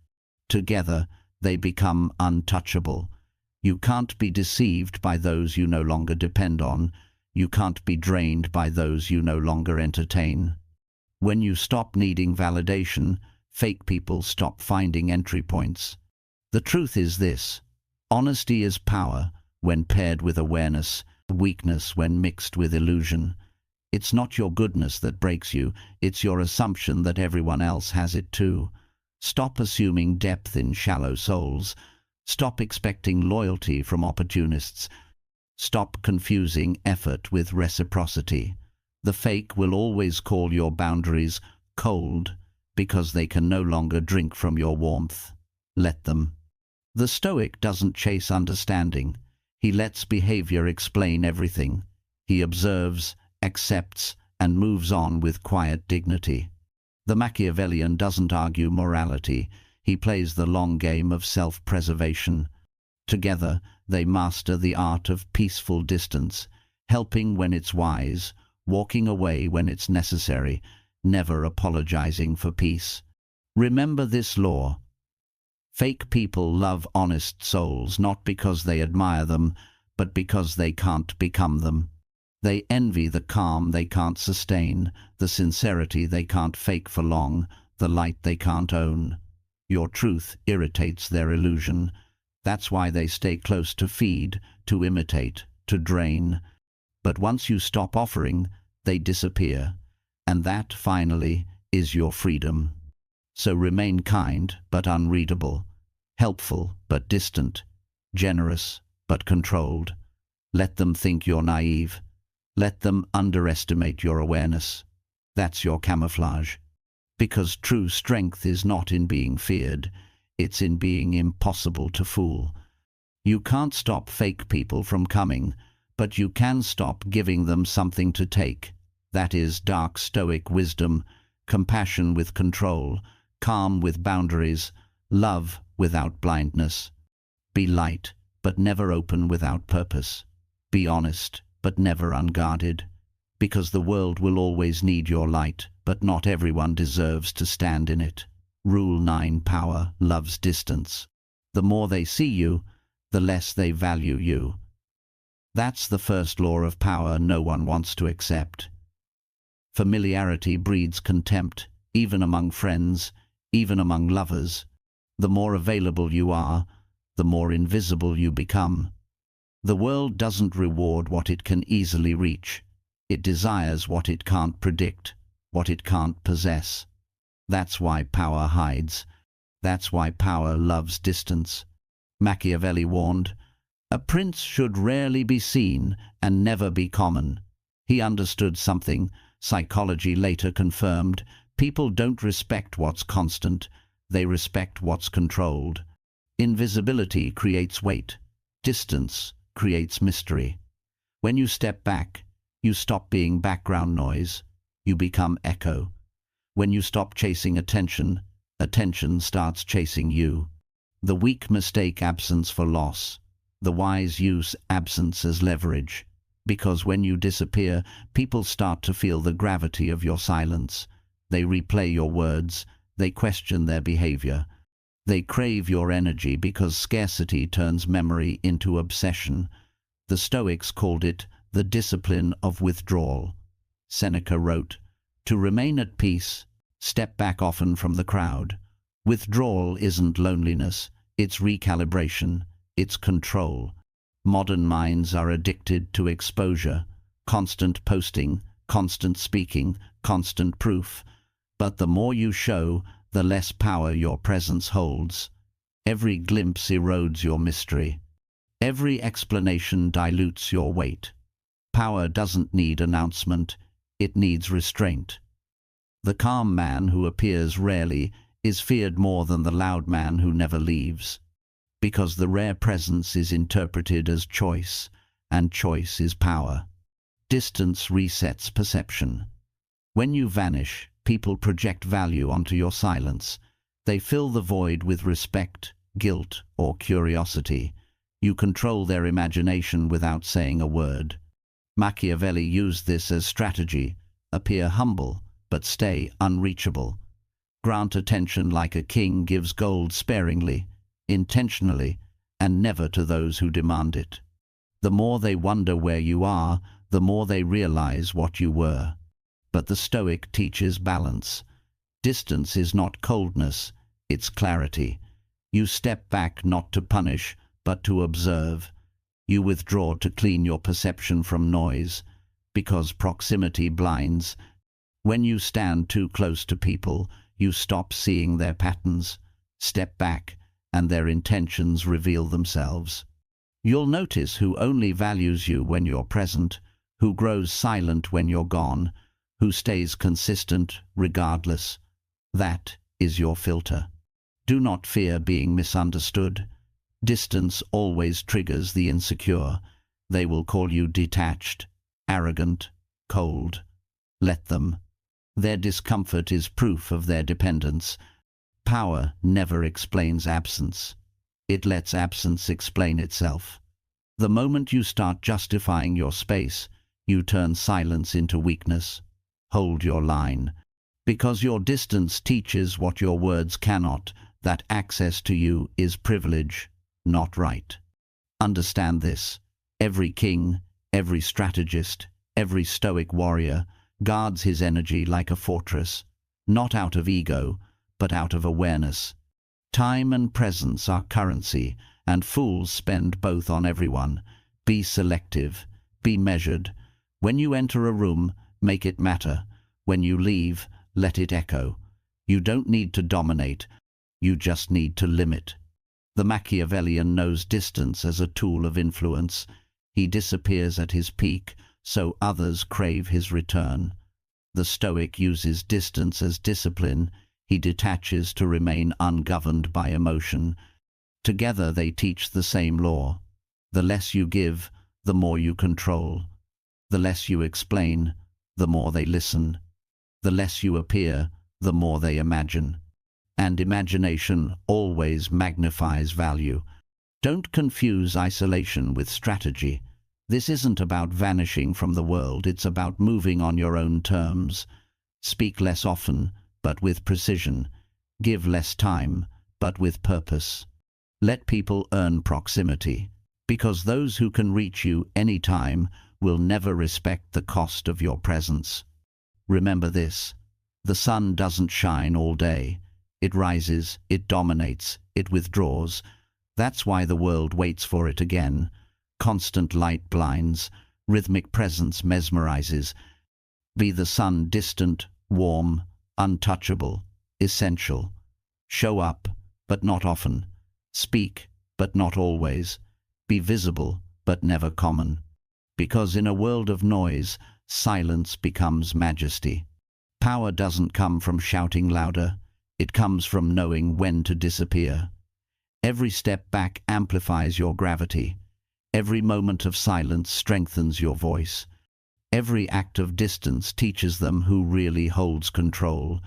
Together, they become untouchable. You can't be deceived by those you no longer depend on. You can't be drained by those you no longer entertain. When you stop needing validation, fake people stop finding entry points. The truth is this: honesty is power when paired with awareness, weakness when mixed with illusion. It's not your goodness that breaks you, it's your assumption that everyone else has it too. Stop assuming depth in shallow souls. Stop expecting loyalty from opportunists. Stop confusing effort with reciprocity. The fake will always call your boundaries cold because they can no longer drink from your warmth. Let them. The Stoic doesn't chase understanding. He lets behavior explain everything. He observes, accepts, and moves on with quiet dignity. The Machiavellian doesn't argue morality. He plays the long game of self-preservation. Together, they master the art of peaceful distance, helping when it's wise, walking away when it's necessary, never apologizing for peace. Remember this law. Fake people love honest souls not because they admire them, but because they can't become them. They envy the calm they can't sustain, the sincerity they can't fake for long, the light they can't own. Your truth irritates their illusion. That's why they stay close to feed, to imitate, to drain. But once you stop offering, they disappear. And that, finally, is your freedom. So remain kind but unreadable, helpful but distant, generous but controlled. Let them think you're naive. Let them underestimate your awareness. That's your camouflage. Because true strength is not in being feared, it's in being impossible to fool. You can't stop fake people from coming, but you can stop giving them something to take. That is dark Stoic wisdom, compassion with control, calm with boundaries, love without blindness. Be light, but never open without purpose. Be honest, but never unguarded. Because the world will always need your light, but not everyone deserves to stand in it. Rule 9: power loves distance. The more they see you, the less they value you. That's the first law of power no one wants to accept. Familiarity breeds contempt, even among friends, even among lovers. The more available you are, the more invisible you become. The world doesn't reward what it can easily reach. It desires what it can't predict, what it can't possess. That's why power hides. That's why power loves distance. Machiavelli warned, "A prince should rarely be seen and never be common." He understood something. Psychology later confirmed. People don't respect what's constant. They respect what's controlled. Invisibility creates weight. Distance creates mystery. When you step back, you stop being background noise. You become echo. When you stop chasing attention, attention starts chasing you. The weak mistake absence for loss. The wise use absence as leverage. Because when you disappear, people start to feel the gravity of your silence. They replay your words. They question their behavior. They crave your energy because scarcity turns memory into obsession. The Stoics called it the discipline of withdrawal. Seneca wrote, "To remain at peace, step back often from the crowd." Withdrawal isn't loneliness, it's recalibration, it's control. Modern minds are addicted to exposure, constant posting, constant speaking, constant proof. But the more you show, the less power your presence holds. Every glimpse erodes your mystery. Every explanation dilutes your weight. Power doesn't need announcement, it needs restraint. The calm man who appears rarely is feared more than the loud man who never leaves, because the rare presence is interpreted as choice, and choice is power. Distance resets perception. When you vanish, people project value onto your silence. They fill the void with respect, guilt, or curiosity. You control their imagination without saying a word. Machiavelli used this as strategy: appear humble, but stay unreachable. Grant attention like a king gives gold sparingly, intentionally, and never to those who demand it. The more they wonder where you are, the more they realize what you were. But the Stoic teaches balance. Distance is not coldness, it's clarity. You step back not to punish, but to observe. You withdraw to clean your perception from noise, because proximity blinds. When you stand too close to people, you stop seeing their patterns. Step back, and their intentions reveal themselves. You'll notice who only values you when you're present, who grows silent when you're gone, who stays consistent regardless. That is your filter. Do not fear being misunderstood. Distance always triggers the insecure. They will call you detached, arrogant, cold. Let them. Their discomfort is proof of their dependence. Power never explains absence. It lets absence explain itself. The moment you start justifying your space, you turn silence into weakness. Hold your line. Because your distance teaches what your words cannot, that access to you is privilege, not right. Understand this. Every king, every strategist, every Stoic warrior guards his energy like a fortress, not out of ego, but out of awareness. Time and presence are currency, and fools spend both on everyone. Be selective, be measured. When you enter a room, make it matter. When you leave, let it echo. You don't need to dominate, you just need to limit. The Machiavellian knows distance as a tool of influence. He disappears at his peak, so others crave his return. The Stoic uses distance as discipline. He detaches to remain ungoverned by emotion. Together they teach the same law. The less you give, the more you control. The less you explain, the more they listen. The less you appear, the more they imagine. And imagination always magnifies value. Don't confuse isolation with strategy. This isn't about vanishing from the world, it's about moving on your own terms. Speak less often, but with precision. Give less time, but with purpose. Let people earn proximity, because those who can reach you anytime will never respect the cost of your presence. Remember this: the sun doesn't shine all day. It rises, it dominates, it withdraws. That's why the world waits for it again. Constant light blinds, rhythmic presence mesmerizes. Be the sun distant, warm, untouchable, essential. Show up, but not often. Speak, but not always. Be visible, but never common. Because in a world of noise, silence becomes majesty. Power doesn't come from shouting louder. It comes from knowing when to disappear. Every step back amplifies your gravity. Every moment of silence strengthens your voice. Every act of distance teaches them who really holds control.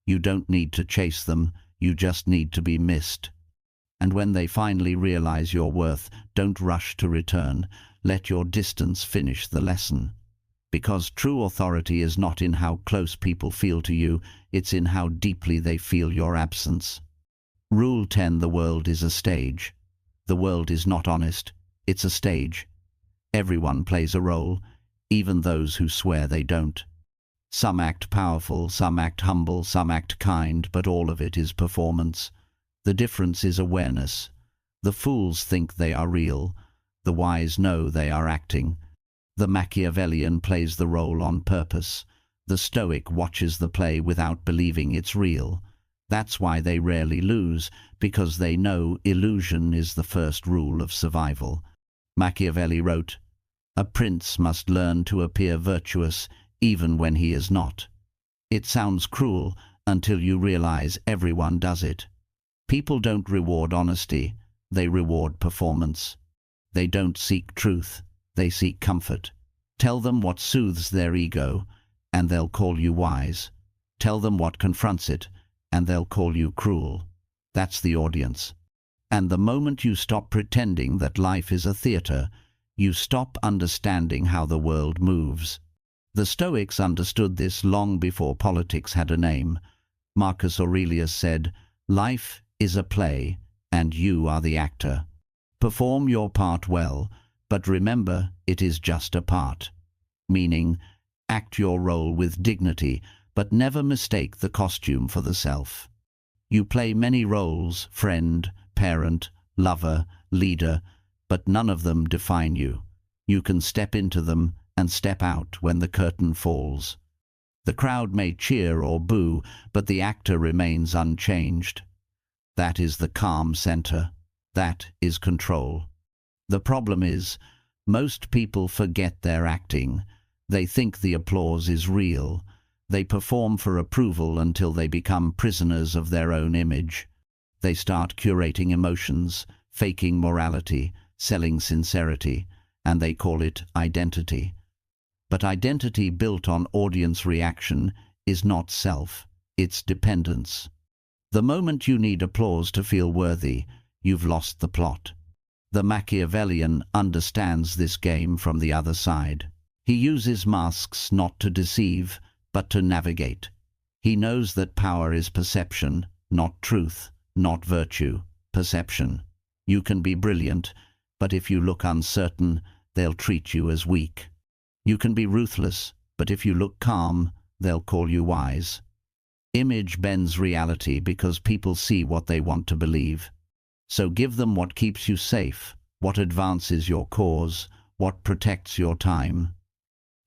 You don't need to chase them, you just need to be missed. And when they finally realize your worth, don't rush to return. Let your distance finish the lesson. Because true authority is not in how close people feel to you, it's in how deeply they feel your absence. Rule 10: the world is a stage. The world is not honest, it's a stage. Everyone plays a role, even those who swear they don't. Some act powerful, some act humble, some act kind, but all of it is performance. The difference is awareness. The fools think they are real. The wise know they are acting. The Machiavellian plays the role on purpose. The Stoic watches the play without believing it's real. That's why they rarely lose, because they know illusion is the first rule of survival. Machiavelli wrote, "A prince must learn to appear virtuous even when he is not." It sounds cruel until you realize everyone does it. People don't reward honesty, they reward performance. They don't seek truth, they seek comfort. Tell them what soothes their ego, and they'll call you wise. Tell them what confronts it, and they'll call you cruel. That's the audience. And the moment you stop pretending that life is a theater, you stop understanding how the world moves. The Stoics understood this long before politics had a name. Marcus Aurelius said, "Life is a play, and you are the actor. Perform your part well, but remember it is just a part." Meaning, act your role with dignity, but never mistake the costume for the self. You play many roles, friend, parent, lover, leader, but none of them define you. You can step into them and step out when the curtain falls. The crowd may cheer or boo, but the actor remains unchanged. That is the calm center. That is control. The problem is, most people forget their acting. They think the applause is real. They perform for approval until they become prisoners of their own image. They start curating emotions, faking morality, selling sincerity, and they call it identity. But identity built on audience reaction is not self, it's dependence. The moment you need applause to feel worthy, you've lost the plot. The Machiavellian understands this game from the other side. He uses masks not to deceive, but to navigate. He knows that power is perception, not truth, not virtue, perception. You can be brilliant, but if you look uncertain, they'll treat you as weak. You can be ruthless, but if you look calm, they'll call you wise. Image bends reality because people see what they want to believe. So give them what keeps you safe, what advances your cause, what protects your time.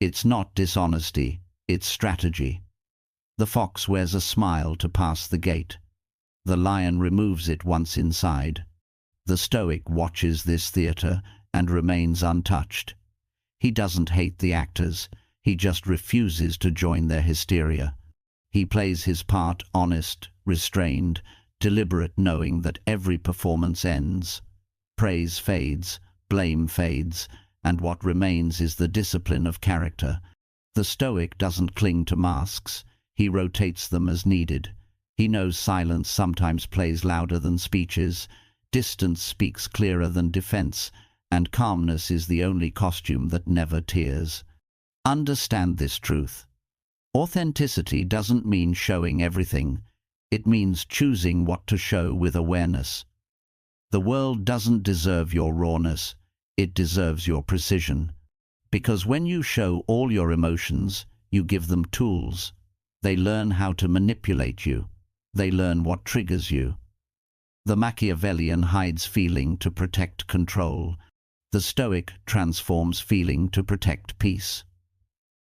It's not dishonesty, it's strategy. The fox wears a smile to pass the gate. The lion removes it once inside. The Stoic watches this theater and remains untouched. He doesn't hate the actors, he just refuses to join their hysteria. He plays his part honest, restrained, deliberate, knowing that every performance ends. Praise fades, blame fades, and what remains is the discipline of character. The Stoic doesn't cling to masks, he rotates them as needed. He knows silence sometimes plays louder than speeches, distance speaks clearer than defense, and calmness is the only costume that never tears. Understand this truth. Authenticity doesn't mean showing everything. It means choosing what to show with awareness. The world doesn't deserve your rawness, it deserves your precision. Because when you show all your emotions, you give them tools. They learn how to manipulate you. They learn what triggers you. The Machiavellian hides feeling to protect control. The Stoic transforms feeling to protect peace.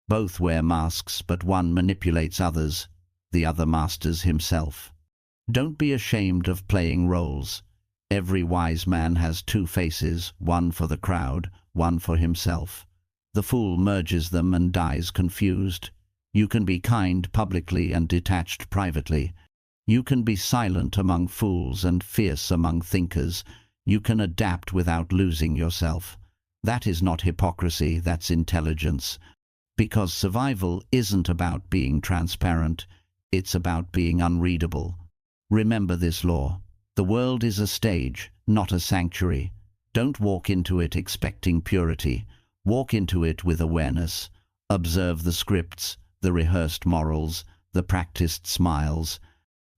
Both wear masks, but one manipulates others, the other masters himself. Don't be ashamed of playing roles. Every wise man has two faces, one for the crowd, one for himself. The fool merges them and dies confused. You can be kind publicly and detached privately. You can be silent among fools and fierce among thinkers. You can adapt without losing yourself. That is not hypocrisy, that's intelligence. Because survival isn't about being transparent, it's about being unreadable. Remember this law. The world is a stage, not a sanctuary. Don't walk into it expecting purity. Walk into it with awareness. Observe the scripts, the rehearsed morals, the practiced smiles.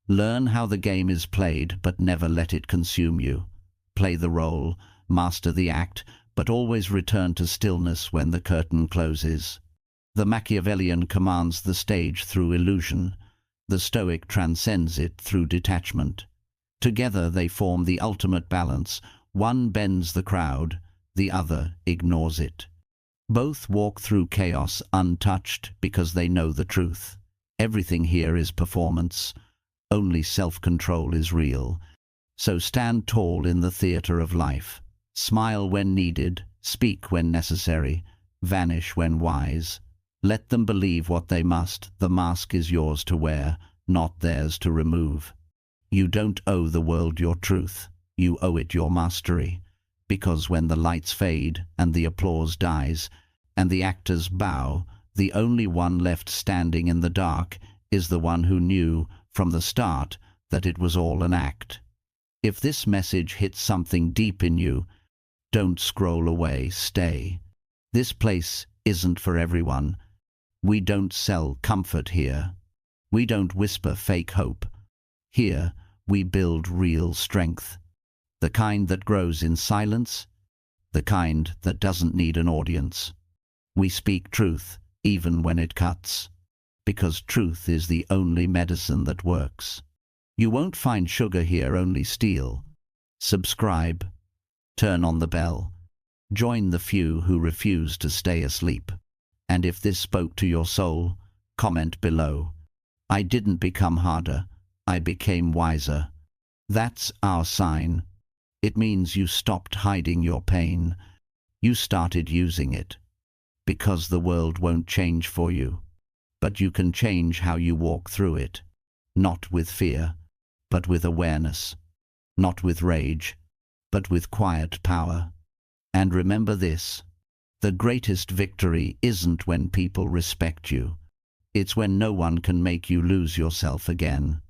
Learn how the game is played, but never let it consume you. Play the role, master the act, but always return to stillness when the curtain closes. The Machiavellian commands the stage through illusion. The Stoic transcends it through detachment. Together they form the ultimate balance. One bends the crowd, the other ignores it. Both walk through chaos untouched because they know the truth. Everything here is performance. Only self-control is real. So stand tall in the theater of life. Smile when needed, speak when necessary, vanish when wise. Let them believe what they must. The mask is yours to wear, not theirs to remove. You don't owe the world your truth. You owe it your mastery. Because when the lights fade and the applause dies and the actors bow, the only one left standing in the dark is the one who knew from the start that it was all an act. If this message hits something deep in you, don't scroll away, stay. This place isn't for everyone. We don't sell comfort here. We don't whisper fake hope. Here, we build real strength. The kind that grows in silence, the kind that doesn't need an audience. We speak truth, even when it cuts, because truth is the only medicine that works. You won't find sugar here, only steel. Subscribe. Turn on the bell. Join the few who refuse to stay asleep. And if this spoke to your soul, comment below. I didn't become harder. I became wiser. That's our sign. It means you stopped hiding your pain. You started using it. Because the world won't change for you. But you can change how you walk through it. Not with fear, but with awareness. Not with rage, but with quiet power. And remember this. The greatest victory isn't when people respect you. It's when no one can make you lose yourself again.